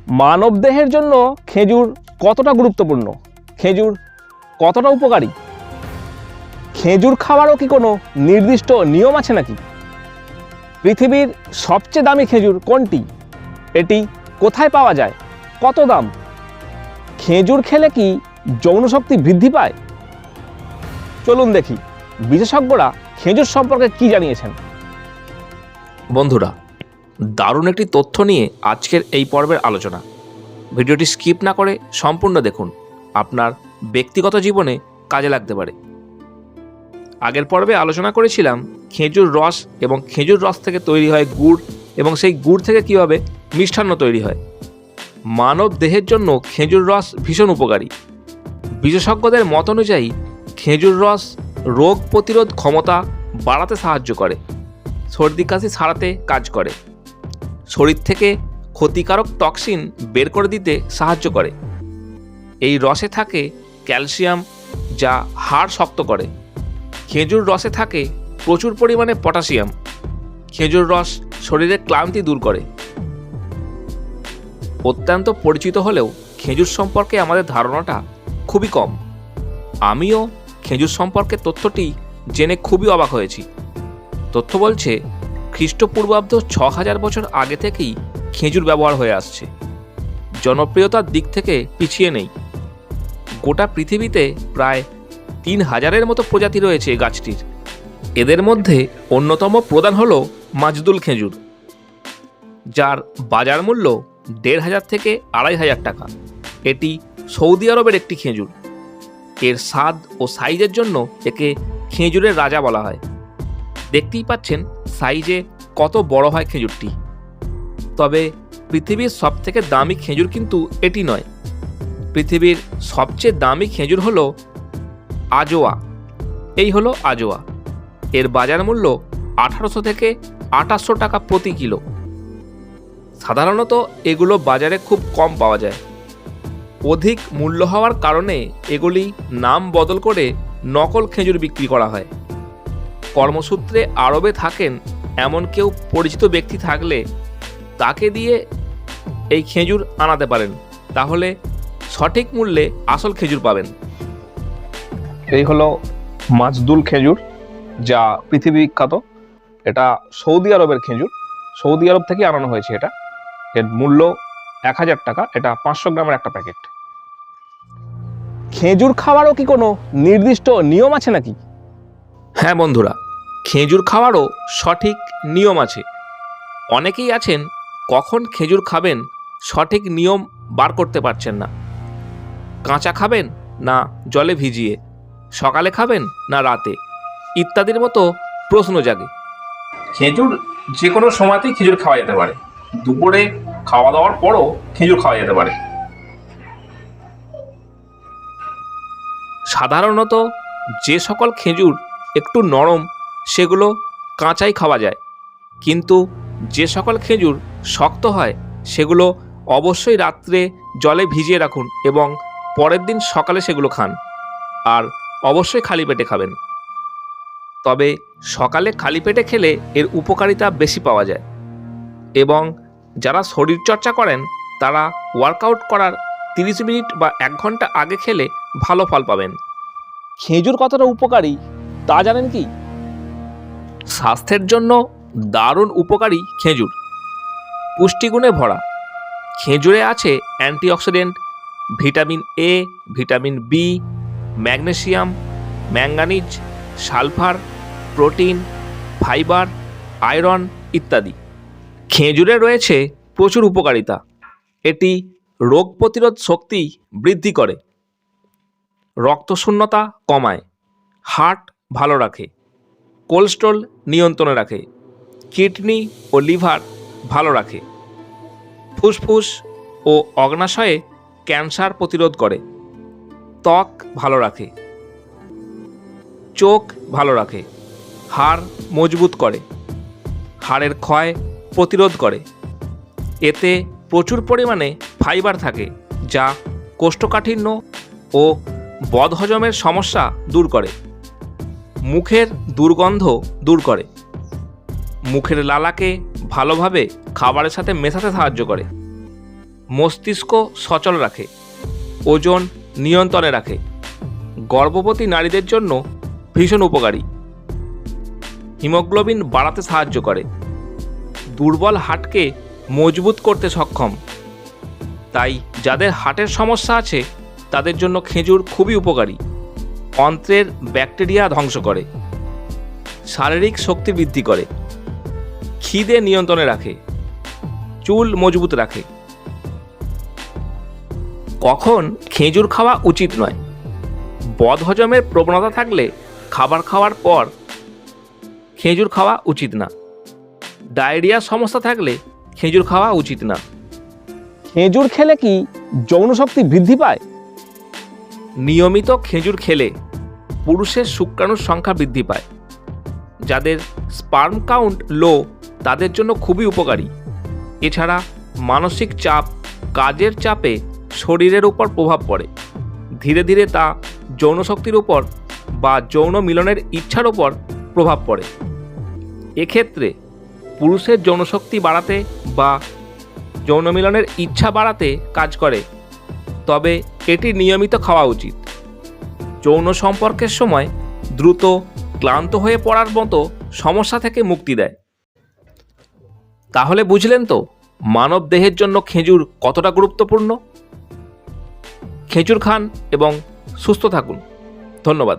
মানবদেহের জন্য খেজুর কতটা গুরুত্বপূর্ণ? খেজুর কতটা উপকারী? খেজুর খাওয়ারও কি কোনো নির্দিষ্ট নিয়ম আছে নাকি? পৃথিবীর সবচেয়ে দামি খেজুর কোনটি? এটি কোথায় পাওয়া যায়? কত দাম? খেজুর খেলে কি যৌন শক্তি বৃদ্ধি পায়? চলুন দেখি বিশেষজ্ঞরা খেজুর সম্পর্কে কি জানিয়েছেন। বন্ধুরা, দারুণ একটি তথ্য নিয়ে আজকের এই পর্বের আলোচনা। ভিডিওটি স্কিপ না করে সম্পূর্ণ দেখুন, আপনার ব্যক্তিগত জীবনে কাজে লাগতে পারে। আগের পর্বে আলোচনা করেছিলাম খেজুর রস এবং খেজুর রস থেকে তৈরি হয় গুড়, এবং সেই গুড় থেকে কীভাবে মিষ্টান্ন তৈরি হয়। মানব দেহের জন্য খেজুর রস ভীষণ উপকারী। বিশেষজ্ঞদের মত অনুযায়ী খেজুর রস রোগ প্রতিরোধ ক্ষমতা বাড়াতে সাহায্য করে, সর্দি কাশি সারাতে কাজ করে, শরীর থেকে ক্ষতিকারক টক্সিন বের করে দিতে সাহায্য করে। এই রসে থাকে ক্যালসিয়াম, যা হাড় শক্ত করে। খেজুর রসে থাকে প্রচুর পরিমাণে পটাশিয়াম। খেজুর রস শরীরের ক্লান্তি দূর করে। অত্যন্ত পরিচিত হলেও খেজুর সম্পর্কে আমাদের ধারণাটা খুবই কম। আমিও খেজুর সম্পর্কে তথ্যটি জেনে খুবই অবাক হয়েছি। তথ্য বলছে খ্রিস্টপূর্বাব্দ ৬০০০ বছর আগে থেকেই খেজুর ব্যবহার হয়ে আসছে। জনপ্রিয়তার দিক থেকে পিছিয়ে নেই। গোটা পৃথিবীতে প্রায় ৩,০০০-এর মতো প্রজাতি রয়েছে গাছটির। এদের মধ্যে অন্যতম প্রধান হল মাজদুল খেজুর, যার বাজার মূল্য ১৫০০ থেকে ২৫০০ টাকা। এটি সৌদি আরবের একটি খেজুর। এর স্বাদ ও সাইজের জন্য একে খেজুরের রাজা বলা হয়। দেখতেই পাচ্ছেন সাইজে কত বড় হয় খেজুরটি। তবে পৃথিবীর সবথেকে দামি খেজুর কিন্তু এটি নয়। পৃথিবীর সবচেয়ে দামি খেজুর হলো আজোয়া। এই হলো আজোয়া। এর বাজার মূল্য ১৮০০ থেকে ২৮০০ টাকা প্রতি কিলো। সাধারণত এগুলো বাজারে খুব কম পাওয়া যায়। অধিক মূল্য হওয়ার কারণে এগুলি নাম বদল করে নকল খেজুর বিক্রি করা হয়। কর্মসূত্রে আরবে থাকেন এমন কেউ পরিচিত ব্যক্তি থাকলে তাকে দিয়ে এই খেজুর আনাতে পারেন, তাহলে সঠিক মূল্যে আসল খেজুর পাবেন। এই হলো মাজদুল খেজুর, যা পৃথিবী বিখ্যাত। এটা সৌদি আরবের খেজুর। সৌদি আরব থেকে আনানো হয়েছে এটা। এর মূল্য ১০০০ টাকা। এটা ৫০০ গ্রামের একটা প্যাকেট। খেজুর খাওয়ারও কি কোনো নির্দিষ্ট নিয়ম আছে নাকি? হ্যাঁ বন্ধুরা, খেজুর খাওয়ারও সঠিক নিয়ম আছে। অনেকেই আছেন কখন খেজুর খাবেন সঠিক নিয়ম বার করতে পারছেন না। কাঁচা খাবেন না জলে ভিজিয়ে, সকালে খাবেন না রাতে, ইত্যাদির মতো প্রশ্ন জাগে। খেজুর যে কোনো সময়তেই খেজুর খাওয়া যেতে পারে। দুপুরে খাওয়া দাওয়ার পরও খেজুর খাওয়া যেতে পারে। সাধারণত যে সকল খেজুর একটু নরম সেগুলো কাঁচাই খাওয়া যায়, কিন্তু যে সকল খেজুর শক্ত হয় সেগুলো অবশ্যই রাত্রে জলে ভিজিয়ে রাখুন এবং পরের দিন সকালে সেগুলো খান। আর অবশ্যই খালি পেটে খাবেন। তবে সকালে খালি পেটে খেলে এর উপকারিতা বেশি পাওয়া যায়, এবং যারা শরীরচর্চা করেন তারা ওয়ার্কআউট করার ৩০ মিনিট বা ১ ঘন্টা আগে খেলে ভালো ফল পাবেন। খেজুর কতটা উপকারী তা জানেন কি? স্বাস্থ্যের জন্য দারুণ উপকারী খেজুর। পুষ্টিগুণে ভরা। খেজুরে আছে antioxidant, vitamin A, vitamin B, magnesium, manganese, sulphur, protein, fibre, iron ইত্যাদি। খেজুরে রয়েছে প্রচুর উপকারিতা। এটি রোগ প্রতিরোধ শক্তি বৃদ্ধি করে, রক্তশূন্যতা কমায়, হার্ট ভালো রাখে, কোলেস্টেরল নিয়ন্ত্রণে রাখে, কিডনি ও লিভার ভালো রাখে, ফুসফুস ও অগ্নাশয়ে ক্যান্সার প্রতিরোধ করে, ত্বক ভালো রাখে, চোখ ভালো রাখে, হাড় মজবুত করে, হাড়ের ক্ষয় প্রতিরোধ করে। এতে প্রচুর পরিমাণে ফাইবার থাকে, যা কোষ্ঠকাঠিন্য ও বদহজমের সমস্যা দূর করে, মুখের দুর্গন্ধ দূর করে, মুখের লালাকে ভালোভাবে খাবারের সাথে মেশাতে সাহায্য করে, মস্তিষ্ক সচল রাখে, ওজন নিয়ন্ত্রণে রাখে, গর্ভবতী নারীদের জন্য ভীষণ উপকারী, হিমোগ্লোবিন বাড়াতে সাহায্য করে, দুর্বল হার্টকে মজবুত করতে সক্ষম। তাই যাদের হার্টের সমস্যা আছে তাদের জন্য খেজুর খুবই উপকারী। অন্ত্রের ব্যাকটেরিয়া ধ্বংস করে, শারীরিক শক্তি বৃদ্ধি করে, খিদে নিয়ন্ত্রণে রাখে, চুল মজবুত রাখে। কখন খেজুর খাওয়া উচিত নয়? বদহজমের প্রবণতা থাকলে খাবার খাওয়ার পর খেজুর খাওয়া উচিত না। ডায়রিয়ার সমস্যা থাকলে খেজুর খাওয়া উচিত না। খেজুর খেলে কি যৌন শক্তি বৃদ্ধি পায়? নিয়মিত খেজুর খেলে পুরুষের শুক্রাণুর সংখ্যা বৃদ্ধি পায়। যাদের স্পার্ম কাউন্ট লো তাদের জন্য খুবই উপকারী। এছাড়া মানসিক চাপ, কাজের চাপে শরীরের উপর প্রভাব পড়ে। ধীরে ধীরে তা যৌন শক্তির উপর বা যৌন মিলনের ইচ্ছার উপর প্রভাব পড়ে। এক্ষেত্রে পুরুষের যৌনশক্তি বাড়াতে বা যৌন মিলনের ইচ্ছা বাড়াতে কাজ করে, তবে এটি নিয়মিত খাওয়া উচিত। যৌন সম্পর্কের সময় দ্রুত ক্লান্ত হয়ে পড়ার মতো সমস্যা থেকে মুক্তি দেয়। তাহলে বুঝলেন তো মানব দেহের জন্য খেজুর কতটা গুরুত্বপূর্ণ। খেজুর খান এবং সুস্থ থাকুন। ধন্যবাদ।